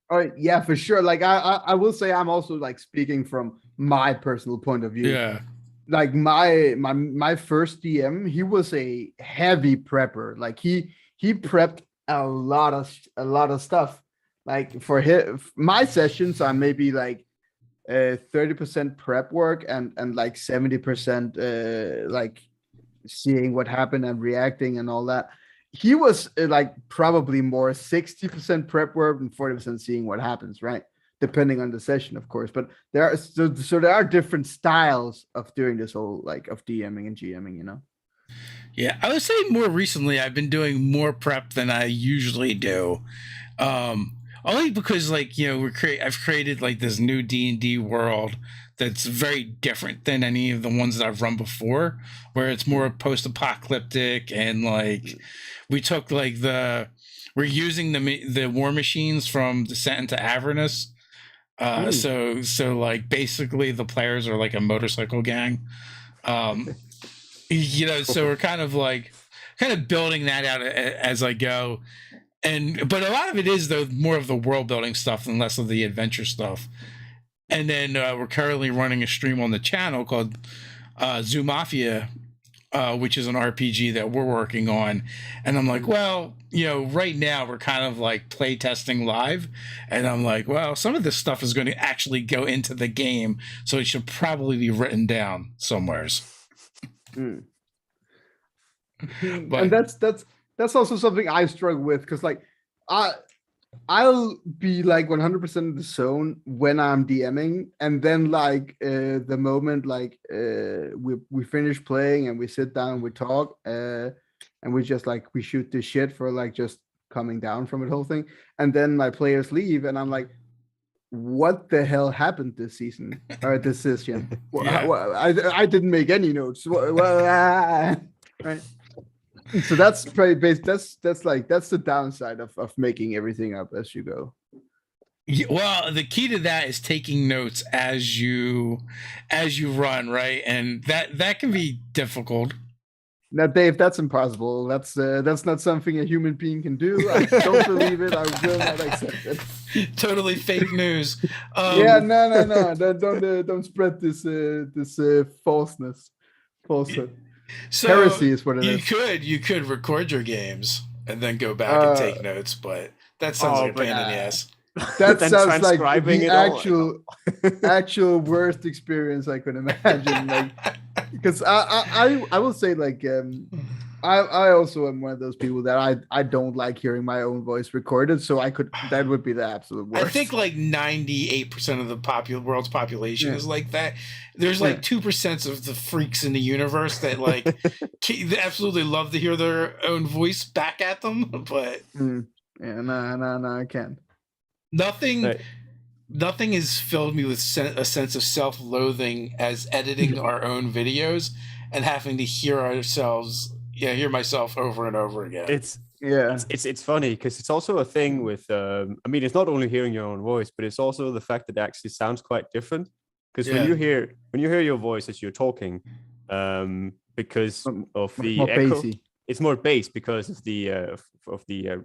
All right, yeah, for sure. Like I will say I'm also like speaking from my personal point of view. Yeah. Like my first DM, he was a heavy prepper. Like he prepped a lot of stuff. Like for my sessions, I'm maybe like 30% prep work and like 70% like seeing what happened and reacting and all that. He was like probably more 60% prep work and 40% seeing what happens, right? Depending on the session, of course. But there are so there are different styles of doing this whole like of DMing and GMing, Yeah, I would say more recently I've been doing more prep than I usually do. Only because like I've created like this new D&D world that's very different than any of the ones that I've run before, where it's more post-apocalyptic and like we took like we're using the war machines from Descent into Avernus. So like basically the players are like a motorcycle gang. So we're kind of building that out as I go. But a lot of it is though more of the world building stuff and less of the adventure stuff. And then we're currently running a stream on the channel called Zoo Mafia, which is an RPG that we're working on. And I'm like, well, right now we're kind of like play testing live. And I'm like, well, some of this stuff is going to actually go into the game. So it should probably be written down somewheres. And that's also something I struggle with because like I'll be like 100% in the zone when I'm DMing, and then like the moment like we finish playing and we sit down and we talk and we just like we shoot the shit for like just coming down from the whole thing, and then my players leave and I'm like, what the hell happened this season or this session? I didn't make any notes. Right. So that's probably that's the downside of making everything up as you go. Well, the key to that is taking notes as you run, right? And that can be difficult. Now, Dave, that's impossible. That's not something a human being can do. I don't believe it. I will not accept it. Totally fake news. Yeah, no. Don't spread this falseness. Falsehood. So heresy is what it is. You could record your games and then go back and take notes, but that sounds like a pain in the ass. That sounds like the actual worst experience I could imagine. Like, because I will say like I also am one of those people that I don't like hearing my own voice recorded, so that would be the absolute worst. I think like 98% of the world's population is like that. There's like 2% of the freaks in the universe that like they absolutely love to hear their own voice back at them, but no, I can't. Nothing has filled me with a sense of self-loathing as editing our own videos and having to hear myself over and over again. It's funny because it's also a thing with it's not only hearing your own voice, but it's also the fact that it actually sounds quite different. Because when you hear your voice as you're talking, because of the echo, bassy. It's more bass because of the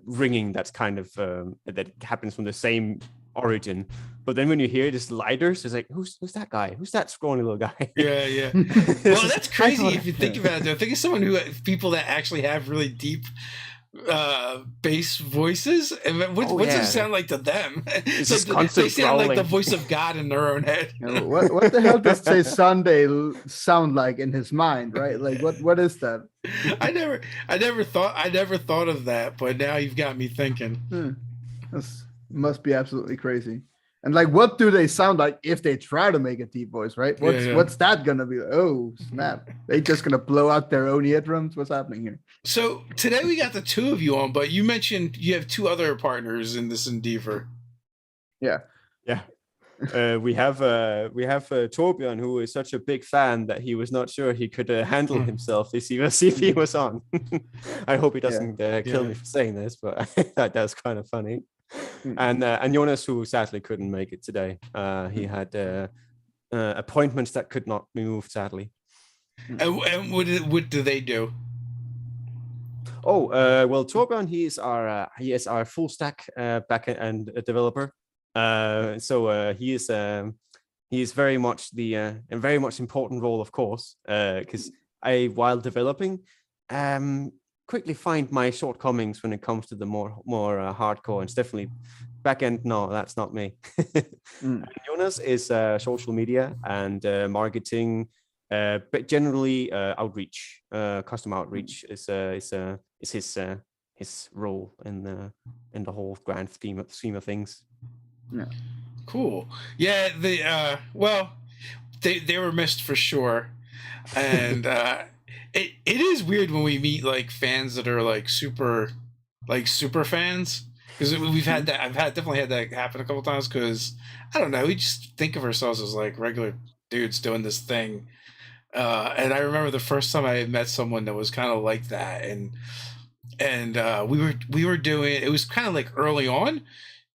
ringing that's kind of that happens from the same origin. But then when you hear this lighters, it's like, who's that guy? Who's that scrawny little guy? Yeah. Well, that's crazy if you think about it. Though. Think of someone people that actually have really deep bass voices, and what's it sound like to them? It's like constant they sound growling. like the voice of God in their own head. What the hell does Say Sunday sound like in his mind, right? Like what is that? I never thought of that, but now you've got me thinking. This must be absolutely crazy. And like, what do they sound like if they try to make a deep voice, right? What's that gonna be? Oh snap! They just gonna blow out their own eardrums? What's happening here? So today we got the two of you on, but you mentioned you have two other partners in this endeavor. Yeah. We have Torbjørn, who is such a big fan that he was not sure he could handle himself if he was on. I hope he doesn't kill me for saying this, but that's kind of funny. And Jonas, who sadly couldn't make it today. He had appointments that could not be moved, sadly. And what do they do? Oh, well, Torbjørn, he is our full stack backend developer. So he is very much a very much important role, of course, because while developing, quickly find my shortcomings when it comes to the more hardcore. It's definitely backend. No, that's not me. Jonas is social media and marketing, but generally outreach, custom outreach is his role in the whole grand scheme of things. Yeah. Cool. Yeah. They were missed for sure, and it is weird when we meet like fans that are like super fans, because we've had that. I've definitely had that happen a couple times, because I don't know, we just think of ourselves as like regular dudes doing this thing, and I remember the first time I had met someone that was kind of like that, and we were doing, it was kind of like early on,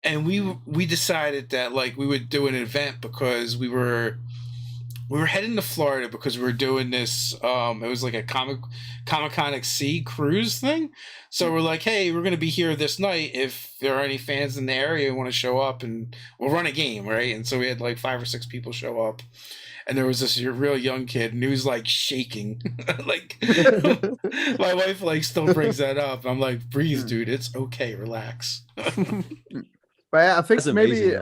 and we decided that like we would do an event because we were heading to Florida because we were doing this. It was like a Comic-Con XC cruise thing. So we're like, hey, we're gonna be here this night. If there are any fans in the area who want to show up, and we'll run a game, right? And so we had like 5 or 6 people show up, and there was this real young kid, and he was like shaking. Like my wife like still brings that up. I'm like, breathe, dude. It's okay. Relax. But I think That's amazing, maybe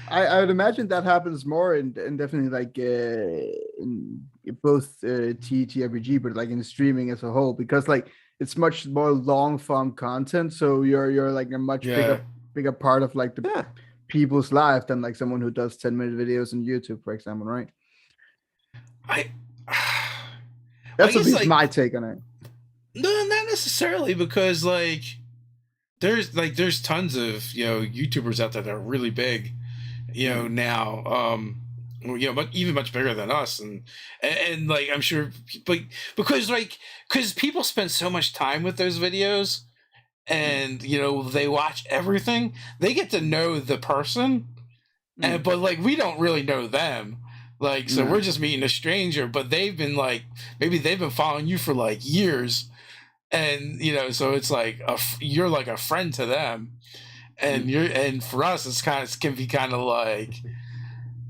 I would imagine that happens more in definitely like in both TTRPG, but like in streaming as a whole, because like it's much more long form content. So you're like a much bigger part of like the people's life than like someone who does 10-minute videos on YouTube, for example, right? That's at least like, my take on it. No, not necessarily, because like there's tons of YouTubers out there that are really big, now, but even much bigger than us, and like I'm sure, but because people spend so much time with those videos, and they watch everything, they get to know the person, but like we don't really know them. Like, so we're just meeting a stranger, but they've been like, maybe they've been following you for like years, and so it's like you're like a friend to them, and and for us it can be kind of like,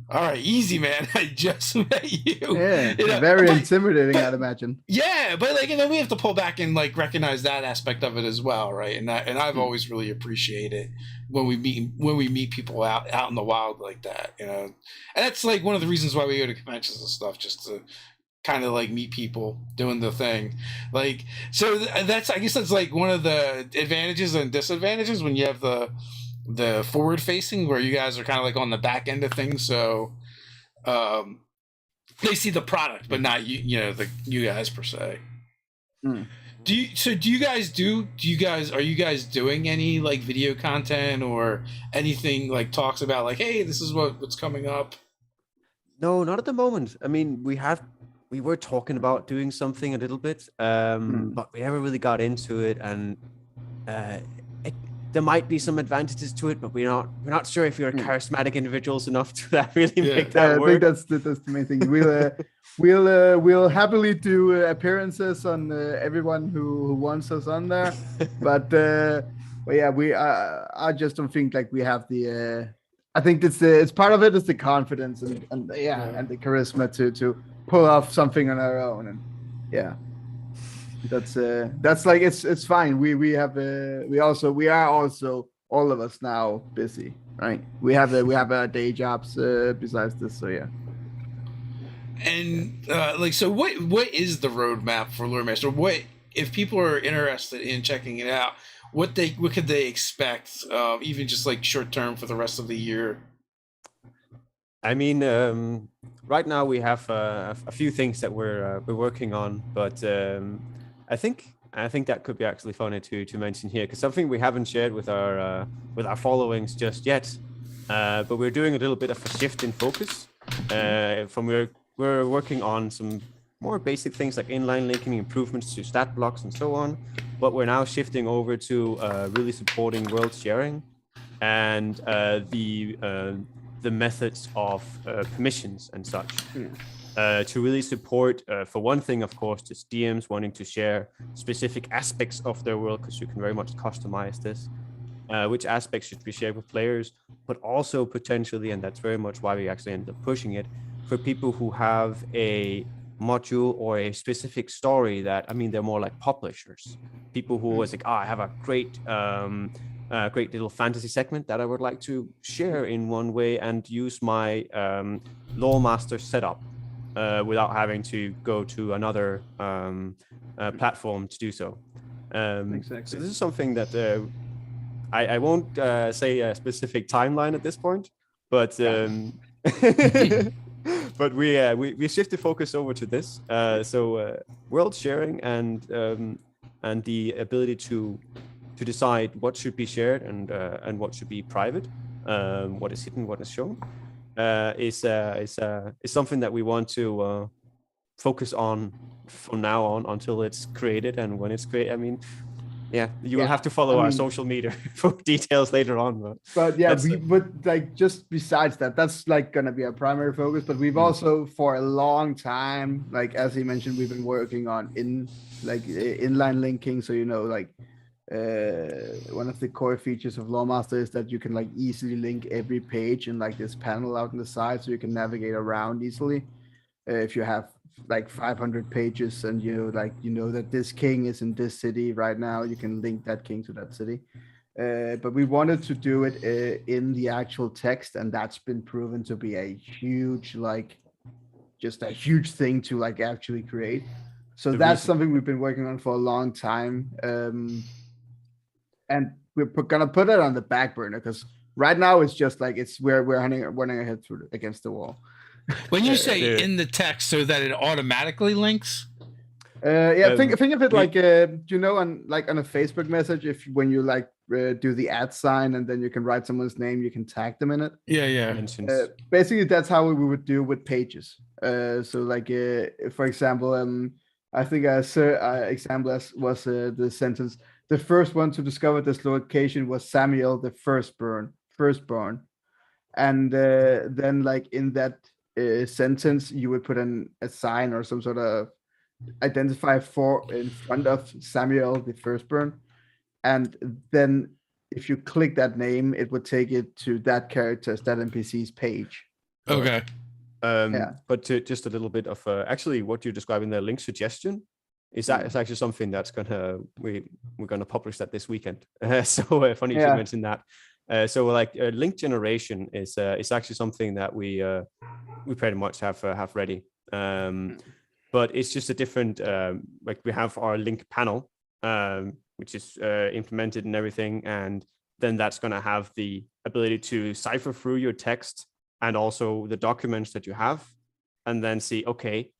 all right, easy, man, I just met you. Yeah, very intimidating, I'd imagine. Yeah, but like, then we have to pull back and like recognize that aspect of it as well, right? And I've always really appreciated when we meet people out in the wild like that, and that's like one of the reasons why we go to conventions and stuff, just to kind of like meet people doing the thing. Like, so I guess that's like one of the advantages and disadvantages when you have the forward facing, where you guys are kind of like on the back end of things, so they see the product but not you guys per se. Are you guys doing any like video content or anything, like talks about like, hey, this is what's coming up? No, not at the moment. I mean, we were talking about doing something a little bit, but we never really got into it, and there might be some advantages to it, but we're not sure if you're charismatic individuals enough to really make that work. I think that's the main thing. We'll happily do appearances on everyone who wants us on there, but But yeah, I just don't think like we have the. I think it's part of it is the confidence and and the charisma to pull off something on our own, and yeah, that's like it's fine. We are also all of us now busy, right? We have our day jobs besides this, so yeah. And like, so what is the roadmap for Loremaster? What if people are interested in checking it out? What could they expect? Even just like short term for the rest of the year. I mean, right now we have a few things that we're working on, but I think that could be actually funny to mention here, because something we haven't shared with our followings just yet, but we're doing a little bit of a shift in focus. From we're working on some more basic things like inline linking, improvements to stat blocks, and so on, but we're now shifting over to really supporting world sharing and the methods of permissions and such, to really support, for one thing, of course, just DMs wanting to share specific aspects of their world, because you can very much customize this, which aspects should be shared with players, but also potentially, and that's very much why we actually ended up pushing it, for people who have a module or a specific story that, I mean, they're more like publishers, people who always like, I have a great little fantasy segment that I would like to share in one way and use my Loremaster setup without having to go to another platform to do so. Exactly. So this is something that I won't say a specific timeline at this point, but but we shifted focus over to this. So world sharing and the ability to decide what should be shared and what should be private, what is hidden, what is shown, is something that we want to focus on from now on until it's created. And when it's created, I mean, yeah, you will have to follow our social media for details later on. But yeah, but like just besides that, that's like gonna be our primary focus. But we've also for a long time, like as he mentioned, we've been working on inline linking. So like one of the core features of Lawmaster is that you can like easily link every page in like this panel out on the side, so you can navigate around easily. If you have like 500 pages and you know that this king is in this city right now, you can link that king to that city. But we wanted to do it in the actual text, and that's been proven to be a huge just a huge thing to like actually create. So that's something we've been working on for a long time. And we're gonna put it on the back burner because right now it's just like we're running ahead against the wall. When you say in the text, so that it automatically links. Think of it like on a Facebook message, when you like do the @ sign and then you can write someone's name, you can tag them in it. Basically that's how we would do with pages. So like for example, I think example was the sentence, the first one to discover this location was Samuel the firstborn, and then like in that sentence you would put a sign or some sort of identifier in front of Samuel the firstborn, and then if you click that name, it would take it to that character's, that NPC's page. Okay. But just a little bit of actually what you're describing there, link suggestion is actually something that's we're gonna publish that this weekend. So funny you should mention that. So like link generation is actually something that we pretty much have ready. But it's just a different like we have our link panel, which is implemented and everything, and then that's going to have the ability to cipher through your text and also the documents that you have, and then see, okay,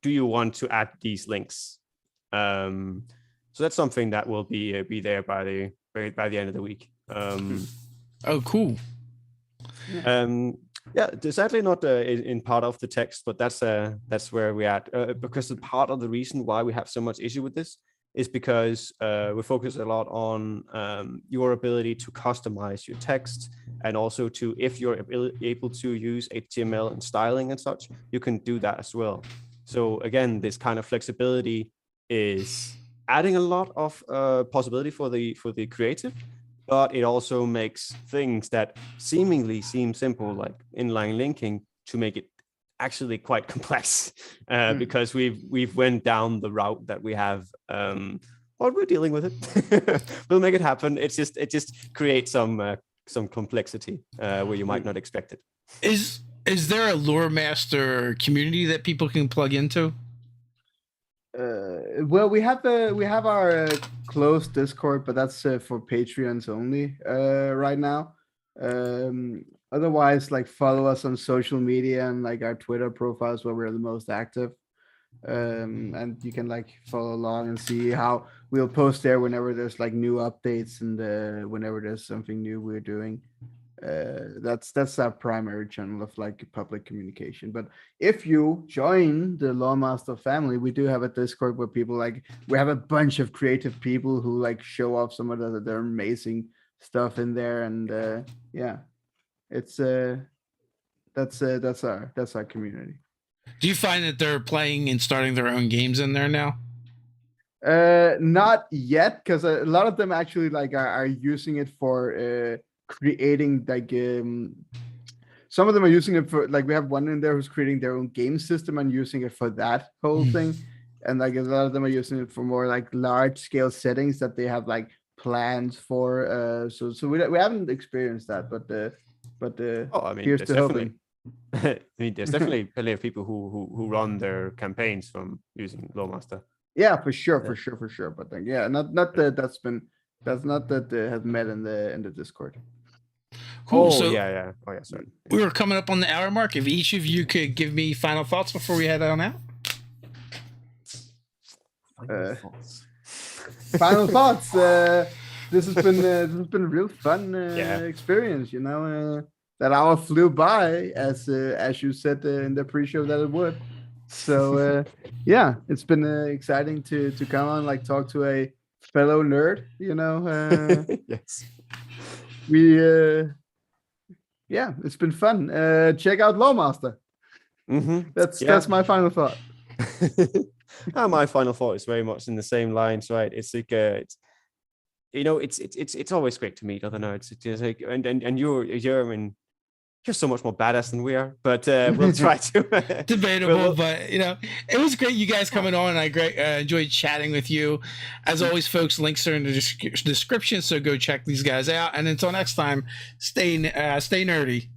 do you want to add these links? So that's something that will be there by the end of the week. Oh, cool. Yeah, sadly not in part of the text, but that's where we're at. Because the part of the reason why we have so much issue with this is because we focus a lot on your ability to customize your text, and also to, if you're able to use HTML and styling and such, you can do that as well. So again, this kind of flexibility is adding a lot of possibility for the creative, but it also makes things that seemingly seem simple, like inline linking, to make it actually quite complex, because we've went down the route that we have. But we're dealing with it. We'll make it happen. It just creates some complexity where you might not expect it. Is there a Loremaster community that people can plug into? Well, we have our closed Discord, but that's for Patreons only right now. Otherwise, like follow us on social media and like our Twitter profiles where we're the most active. And you can like follow along and see how we'll post there whenever there's like new updates and whenever there's something new we're doing. That's our primary channel of like public communication. But if you join the Lawmaster family, we do have a Discord where people like, we have a bunch of creative people who like show off some of their amazing stuff in there, and yeah, it's that's our community. Do you find that they're playing and starting their own games in there now? Not yet, because a lot of them actually like are using it for creating like some of them are using it for like, we have one in there who's creating their own game system and using it for that whole thing, and like a lot of them are using it for more like large scale settings that they have like plans for. So we haven't experienced that, but Oh, I mean, here's to hoping. I mean, there's definitely plenty of people who run their campaigns from using Lawmaster. Yeah, for sure. But then, yeah, not that that's not that has met in the Discord. Cool. Oh, So yeah. Oh, yeah, sorry. we were coming up on the hour mark. If each of you could give me final thoughts before we head on out. Final thoughts. This has been a real fun experience. You know, that hour flew by, as you said in the pre-show that it would. So yeah, it's been exciting to come on, like talk to a fellow nerd. You know, Yes. Yeah, it's been fun. Check out Lawmaster. That's my final thought. My final thought is very much in the same lines, right? It's like it's always great to meet other nerds. It's just like, and you're so much more badass than we are, but we'll try to. Debatable, but it was great you guys coming on. I enjoyed chatting with you. As always, folks, links are in the description, so go check these guys out. And until next time, stay nerdy.